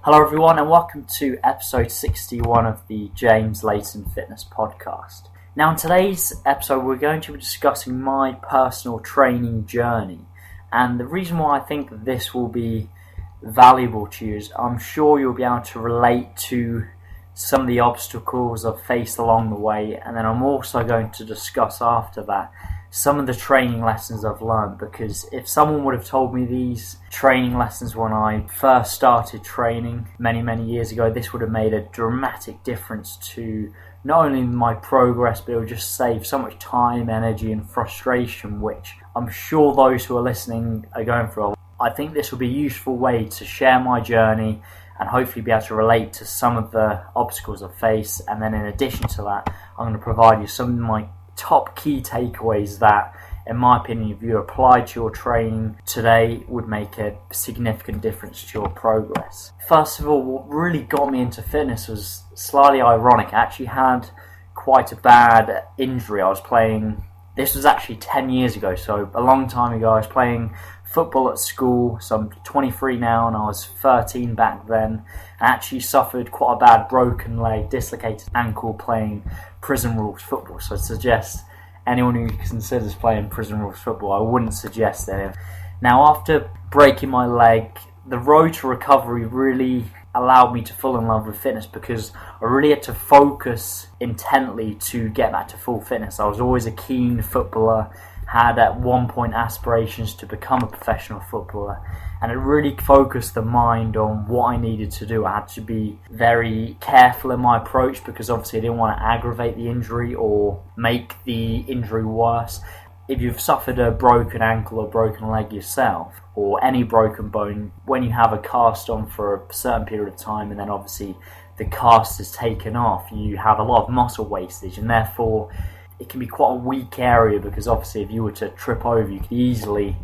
Hello everyone and welcome to episode 61 of the Layton Fitness podcast. Now in today's episode we're going to be discussing my personal training journey, and the reason why I think this will be valuable to you is I'm sure you'll be able to relate to some of the obstacles I've faced along the way, and then I'm also going to discuss after that some of the training lessons I've learned, because if someone would have told me these training lessons when I first started training many years ago, this would have made a dramatic difference to not only my progress, but it would just save so much time, energy and frustration, which I'm sure those who are listening are going through. I think this will be a useful way to share my journey and hopefully be able to relate to some of the obstacles I face, and then in addition to that I'm going to provide you some of my top key takeaways that, in my opinion, if you apply to your training today, would make a significant difference to your progress. First of all, what really got me into fitness was slightly ironic. I actually had quite a bad injury. This was actually 10 years ago, so a long time ago. I was playing football at school, so I'm 23 now and I was 13 back then. I actually suffered quite a bad broken leg, dislocated ankle playing prison rules football. So I suggest anyone who considers playing prison rules football, I wouldn't suggest it. Now after breaking my leg, the road to recovery really allowed me to fall in love with fitness, because I really had to focus intently to get back to full fitness. I was always a keen footballer, had at one point aspirations to become a professional footballer, and it really focused the mind on what I needed to do. I had to be very careful in my approach, because obviously I didn't want to aggravate the injury or make the injury worse. If you've suffered a broken ankle or broken leg yourself, or any broken bone, when you have a cast on for a certain period of time and then obviously the cast is taken off, you have a lot of muscle wastage, and therefore it can be quite a weak area, because obviously if you were to trip over, you could easily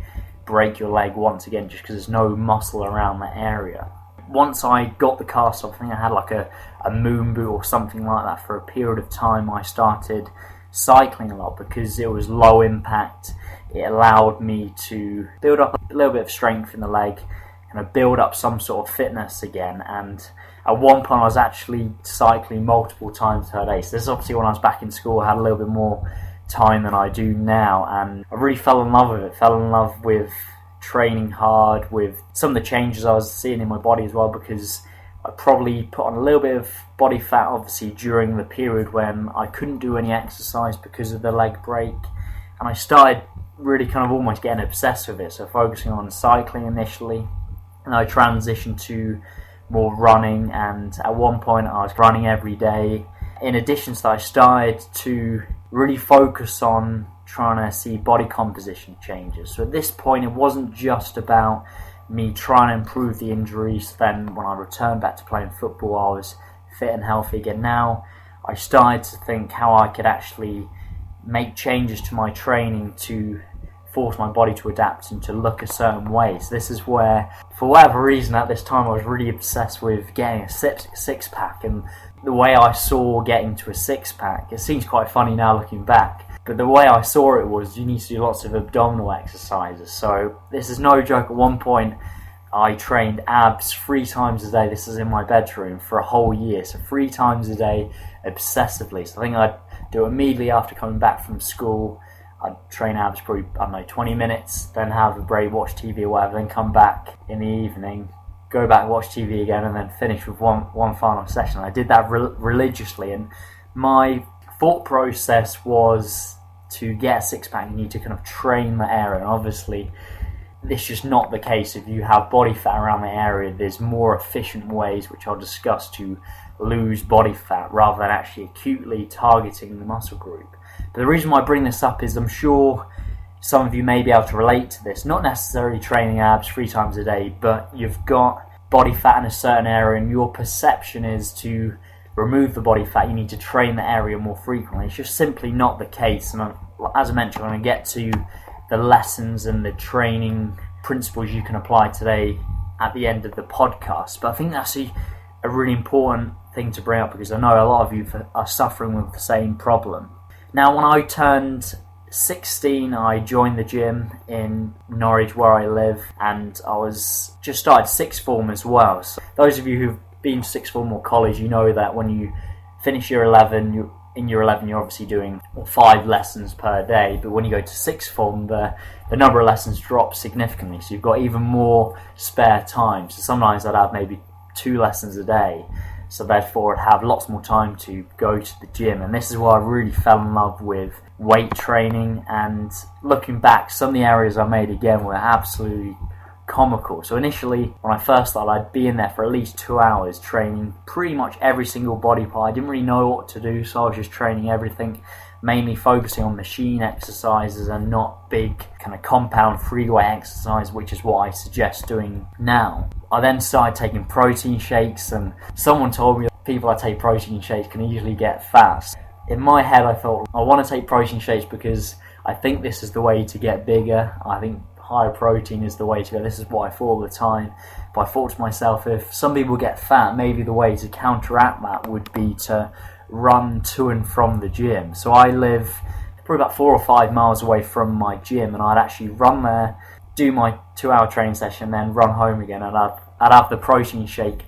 break your leg once again just because there's no muscle around that area. Once I got the cast off, I think I had like a moon boot or something like that for a period of time, I started cycling a lot because it was low impact. It allowed me to build up a little bit of strength in the leg and build up some sort of fitness again. And at one point I was actually cycling multiple times per day. So this is obviously when I was back in school. I had a little bit more time than I do now, and I really fell in love with it. Fell in love with training hard, with some of the changes I was seeing in my body as well, because I probably put on a little bit of body fat obviously during the period when I couldn't do any exercise because of the leg break, and I started really kind of almost getting obsessed with it. So focusing on cycling initially, and I transitioned to more running, and at one point I was running every day. In addition to that, I started to really focus on trying to see body composition changes. So at this point it wasn't just about me trying to improve the injuries. Then when I returned back to playing football, I was fit and healthy again. Now I started to think how I could actually make changes to my training to force my body to adapt and to look a certain way. So this is where, for whatever reason at this time, I was really obsessed with getting a six-pack, and the way I saw getting to a six-pack, it seems quite funny now looking back, but the way I saw it was you need to do lots of abdominal exercises. So this is no joke. At one point I trained abs 3 times a day. This is in my bedroom for a whole year. So 3 times a day obsessively. So I think I'd do it immediately after coming back from school. I'd train abs probably, 20 minutes, then have a break, watch TV or whatever, then come back in the evening, go back, watch TV again, and then finish with one final session. I did that religiously, and my thought process was to get a six-pack, you need to kind of train the area. And obviously this is just not the case. If you have body fat around the area, there's more efficient ways, which I'll discuss, to lose body fat rather than actually acutely targeting the muscle group. But the reason why I bring this up is I'm sure some of you may be able to relate to this, not necessarily training abs 3 times a day, but you've got body fat in a certain area and your perception is to remove the body fat, you need to train the area more frequently. It's just simply not the case. And as I mentioned, I'm going to get to the lessons and the training principles you can apply today at the end of the podcast. But I think that's a really important thing to bring up, because I know a lot of you are suffering with the same problem. Now, when I turned 16, I joined the gym in Norwich where I live, and I was just started sixth form as well. So those of you who've been to sixth form or college, you know that when you finish year 11, in year 11 you're obviously doing 5 lessons per day, but when you go to sixth form, the number of lessons drops significantly, so you've got even more spare time. So sometimes I'd have maybe 2 lessons a day, so therefore I'd have lots more time to go to the gym. And this is where I really fell in love with weight training, and looking back, some of the areas I made again were absolutely comical. So initially, when I first started, I'd be in there for at least 2 hours training pretty much every single body part. I didn't really know what to do, so I was just training everything, mainly focusing on machine exercises and not big kind of compound free weight exercise, which is what I suggest doing now. I then started taking protein shakes, and someone told me that people that take protein shakes can easily get fat. In my head, I thought, I want to take protein shakes because I think this is the way to get bigger. I think higher protein is the way to go. This is what I thought all the time. But I thought to myself, if some people get fat, maybe the way to counteract that would be to run to and from the gym. So I live probably about 4 or 5 miles away from my gym, and I'd actually run there, do my 2-hour training session, then run home again, and I'd have the protein shake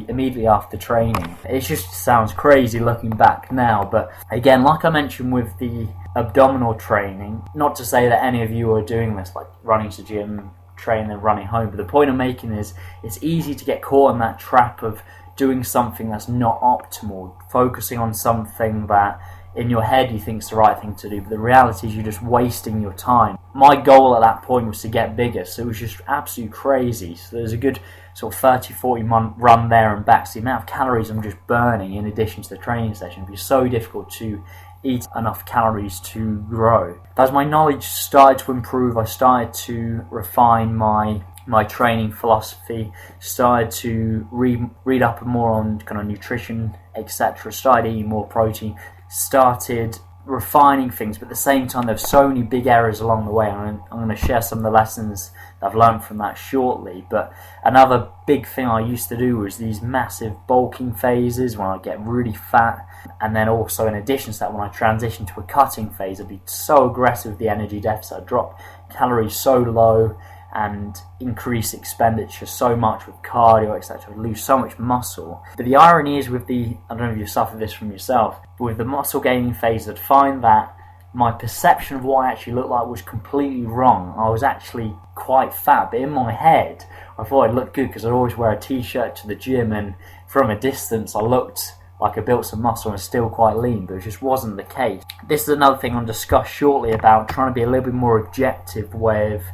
immediately after training. It just sounds crazy looking back now, but again, like I mentioned with the abdominal training, not to say that any of you are doing this, like running to the gym, training and running home, but the point I'm making is it's easy to get caught in that trap of doing something that's not optimal, focusing on something that in your head you think is the right thing to do, but the reality is you're just wasting your time. My goal at that point was to get bigger, so it was just absolutely crazy. So there's a good sort of 30-40 month run there and back. So the amount of calories I'm just burning in addition to the training session, it was so difficult to eat enough calories to grow. As my knowledge started to improve, I started to refine my training philosophy, started to read up more on kind of nutrition, etc., started eating more protein, started refining things, but at the same time there were so many big errors along the way. I'm going to share some of the lessons that I've learned from that shortly. But another big thing I used to do was these massive bulking phases when I get really fat, and then also in addition to that, when I transitioned to a cutting phase, I'd be so aggressive with the energy deficit, I'd drop calories so low and increase expenditure so much with cardio, etc., lose so much muscle. But the irony is with I don't know if you've suffered this from yourself, but with the muscle gaining phase, I'd find that my perception of what I actually looked like was completely wrong. I was actually quite fat, but in my head, I thought I'd look good because I'd always wear a t-shirt to the gym, and from a distance I looked like I built some muscle and still quite lean, but it just wasn't the case. This is another thing I'll discuss shortly about trying to be a little bit more objective with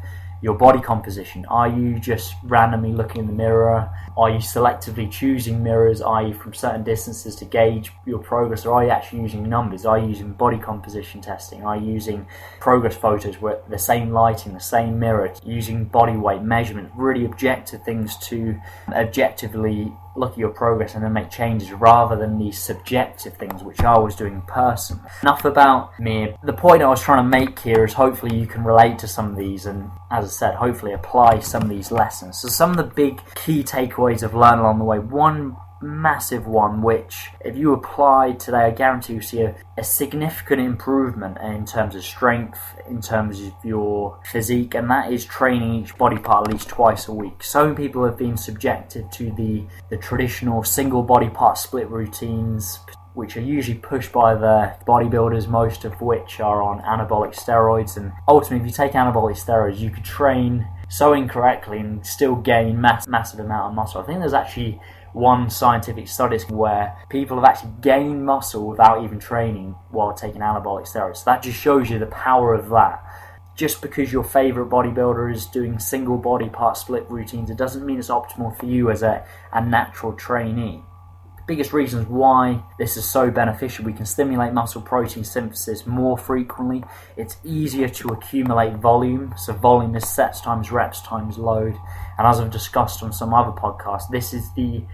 your body composition. Are you just randomly looking in the mirror? Are you selectively choosing mirrors, i.e. from certain distances to gauge your progress, or are you actually using numbers? Are you using body composition testing? Are you using progress photos with the same lighting, the same mirror, using body weight measurement, really objective things to objectively look at your progress and then make changes, rather than these subjective things which I was doing personally. Enough about me. The point I was trying to make here is hopefully you can relate to some of these, and as I said, hopefully apply some of these lessons. So some of the big key takeaways I've learned along the way. One massive one which if you apply today, I guarantee you'll see a significant improvement in terms of strength, in terms of your physique, and that is training each body part at least twice a week. So many people have been subjected to the traditional single body part split routines, which are usually pushed by the bodybuilders, most of which are on anabolic steroids. And ultimately, if you take anabolic steroids, you could train so incorrectly and still gain massive amount of muscle. I think there's actually one scientific study where people have actually gained muscle without even training while taking anabolic steroids. So that just shows you the power of that. Just because your favourite bodybuilder is doing single body part split routines, it doesn't mean it's optimal for you as a natural trainee. Biggest reasons why this is so beneficial: we can stimulate muscle protein synthesis more frequently, it's easier to accumulate volume, so volume is sets times reps times load, and as I've discussed on some other podcasts, this is the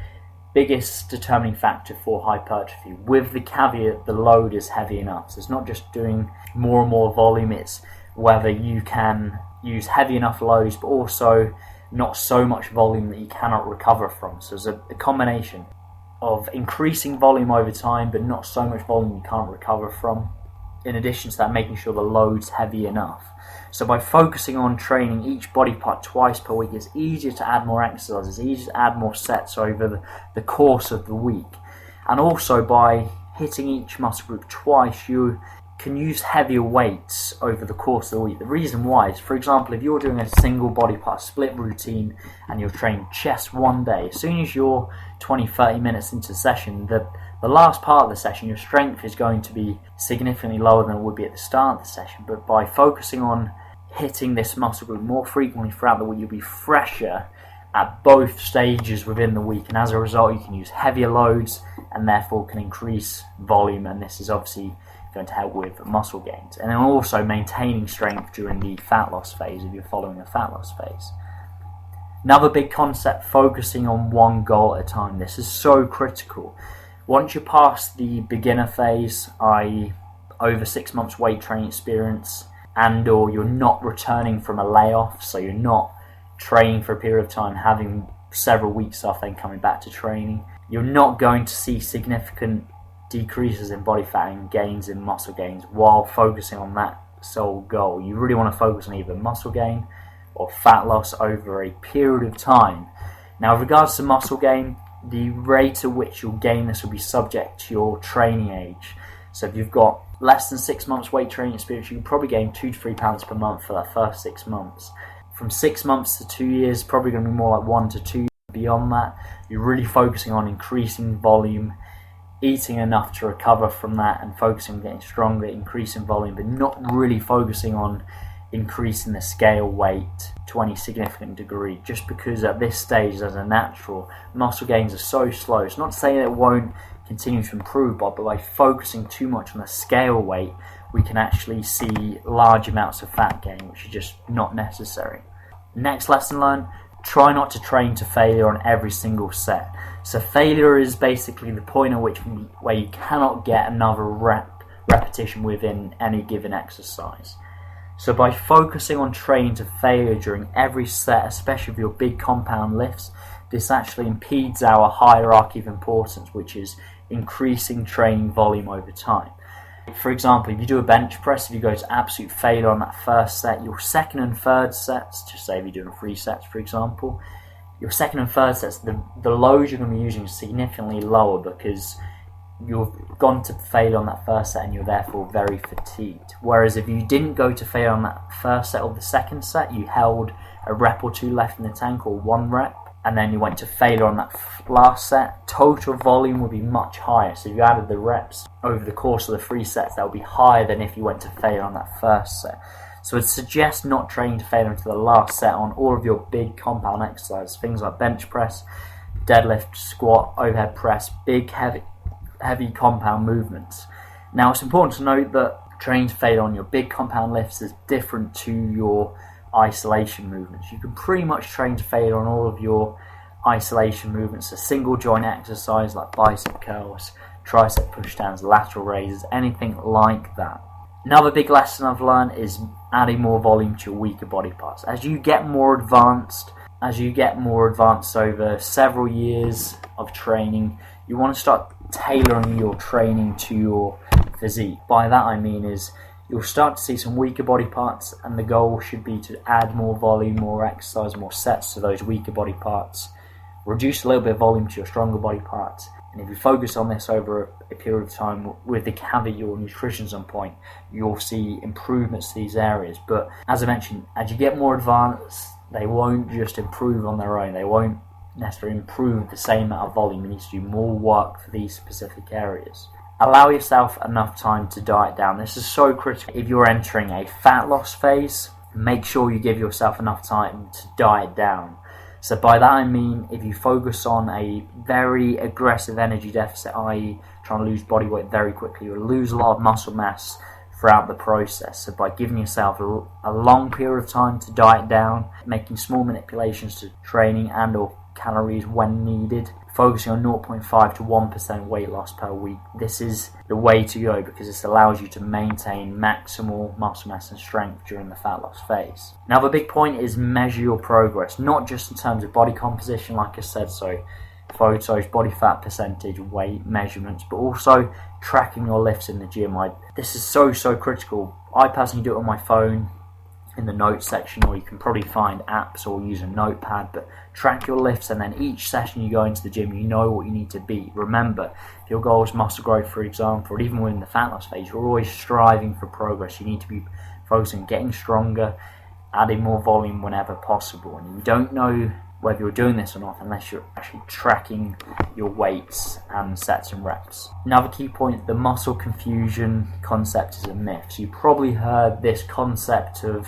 biggest determining factor for hypertrophy, with the caveat the load is heavy enough. So it's not just doing more and more volume, it's whether you can use heavy enough loads but also not so much volume that you cannot recover from. So there's a combination of increasing volume over time but not so much volume you can't recover from. in addition to that, making sure the load's heavy enough. So by focusing on training each body part twice per week, it's easier to add more exercises, it's easier to add more sets over the course of the week. And also by hitting each muscle group twice, you can use heavier weights over the course of the week. The reason why is, for example, if you're doing a single body part split routine and you're training chest one day, as soon as you're 20-30 minutes into the session, the last part of the session, your strength is going to be significantly lower than it would be at the start of the session. But by focusing on hitting this muscle group more frequently throughout the week, you'll be fresher at both stages within the week, and as a result you can use heavier loads and therefore can increase volume, and this is obviously going to help with muscle gains, and then also maintaining strength during the fat loss phase if you're following a fat loss phase. Another big concept, focusing on one goal at a time. This is so critical. Once you're past the beginner phase, i.e. over 6 months weight training experience, and or you're not returning from a layoff, so you're not training for a period of time, having several weeks off, then coming back to training, you're not going to see significant decreases in body fat and gains in muscle gains while focusing on that sole goal. You really want to focus on either muscle gain or fat loss over a period of time. Now, with regards to muscle gain, the rate at which you'll gain this will be subject to your training age. So if you've got less than 6 months weight training experience, you can probably gain 2 to 3 pounds per month for that first 6 months. From 6 months to 2 years, probably going to be more like 1 to 2. Beyond that, you're really focusing on increasing volume, eating enough to recover from that, and focusing on getting stronger, increasing volume, but not really focusing on increasing the scale weight to any significant degree, just because at this stage, as a natural, muscle gains are so slow. It's not to say that it won't continue to improve, but by focusing too much on the scale weight, we can actually see large amounts of fat gain, which is just not necessary. Next lesson learned, try not to train to failure on every single set. So failure is basically the point at where you cannot get another repetition within any given exercise. So by focusing on training to failure during every set, especially with your big compound lifts, this actually impedes our hierarchy of importance, which is increasing training volume over time. For example, if you do a bench press, if you go to absolute failure on that first set, your second and third sets, just say if you're doing 3 sets for example, your second and third sets, the loads you're going to be using is significantly lower because you've gone to failure on that first set and you're therefore very fatigued. Whereas if you didn't go to failure on that first set or the second set, you held a rep or 2 left in the tank or 1 rep, and then you went to failure on that last set, total volume would be much higher. So if you added the reps over the course of the 3 sets, that would be higher than if you went to failure on that first set. So I'd suggest not training to failure until the last set on all of your big compound exercises, things like bench press, deadlift, squat, overhead press, big heavy compound movements. Now it's important to note that training to failure on your big compound lifts is different to your isolation movements. You can pretty much train to failure on all of your isolation movements, a single joint exercise like bicep curls, tricep pushdowns, lateral raises, anything like that. Another big lesson I've learned is adding more volume to your weaker body parts. As you get more advanced over several years of training, you want to start tailoring your training to your physique. By that I mean is you'll start to see some weaker body parts, and the goal should be to add more volume, more exercise, more sets to those weaker body parts, reduce a little bit of volume to your stronger body parts. And if you focus on this over a period of time with the caveat your nutrition's on point, you'll see improvements to these areas. But as I mentioned, as you get more advanced, they won't just improve on their own. They won't necessarily improve the same amount of volume. You need to do more work for these specific areas. Allow yourself enough time to diet down. This is so critical. If you're entering a fat loss phase, make sure you give yourself enough time to diet down. So by that I mean, if you focus on a very aggressive energy deficit, i.e. trying to lose body weight very quickly, you'll lose a lot of muscle mass throughout the process. So by giving yourself a long period of time to diet down, making small manipulations to training and or calories when needed, focusing on 0.5 to 1% weight loss per week, this is the way to go because this allows you to maintain maximal muscle mass and strength during the fat loss phase. Now the big point is measure your progress, not just in terms of body composition like I said, so photos, body fat percentage, weight measurements, but also tracking your lifts in the gym. This is so critical. I personally do it on my phone in the notes section, or you can probably find apps or use a notepad, but track your lifts, and then each session you go into the gym, you know what you need to beat. Remember, if your goal is muscle growth, for example, or even within the fat loss phase, you're always striving for progress. You need to be focusing on getting stronger, adding more volume whenever possible, and you don't know whether you're doing this or not unless you're actually tracking your weights and sets and reps. Another key point, the muscle confusion concept is a myth. So you probably heard this concept of,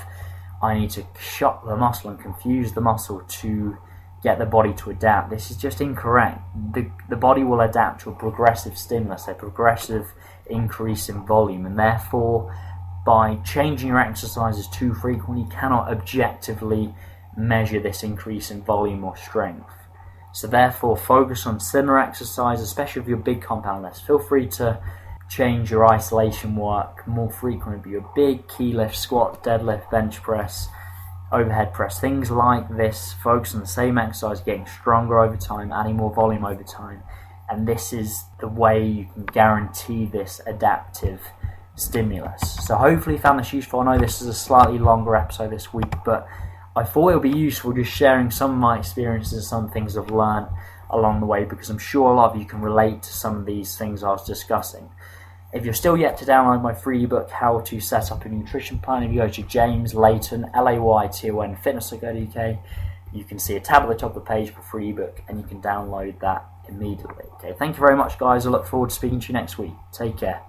I need to shock the muscle and confuse the muscle to get the body to adapt. This is just incorrect. The body will adapt to a progressive stimulus, a progressive increase in volume, and therefore by changing your exercises too frequently, you cannot objectively measure this increase in volume or strength. So therefore, focus on similar exercise, especially with your big compound lifts. Feel free to change your isolation work more frequently, but your big key lift, squat, deadlift, bench press, overhead press, things like this. Focus on the same exercise, getting stronger over time, adding more volume over time, and this is the way you can guarantee this adaptive stimulus. So hopefully you found this useful. I know this is a slightly longer episode this week, but I thought it would be useful just sharing some of my experiences, some things I've learned along the way, because I'm sure a lot of you can relate to some of these things I was discussing. If you're still yet to download my free ebook, How to Set Up a Nutrition Plan, if you go to James Layton, Layton Fitness.co.uk, you can see a tab at the top of the page for free ebook, and you can download that immediately. Okay, thank you very much, guys. I look forward to speaking to you next week. Take care.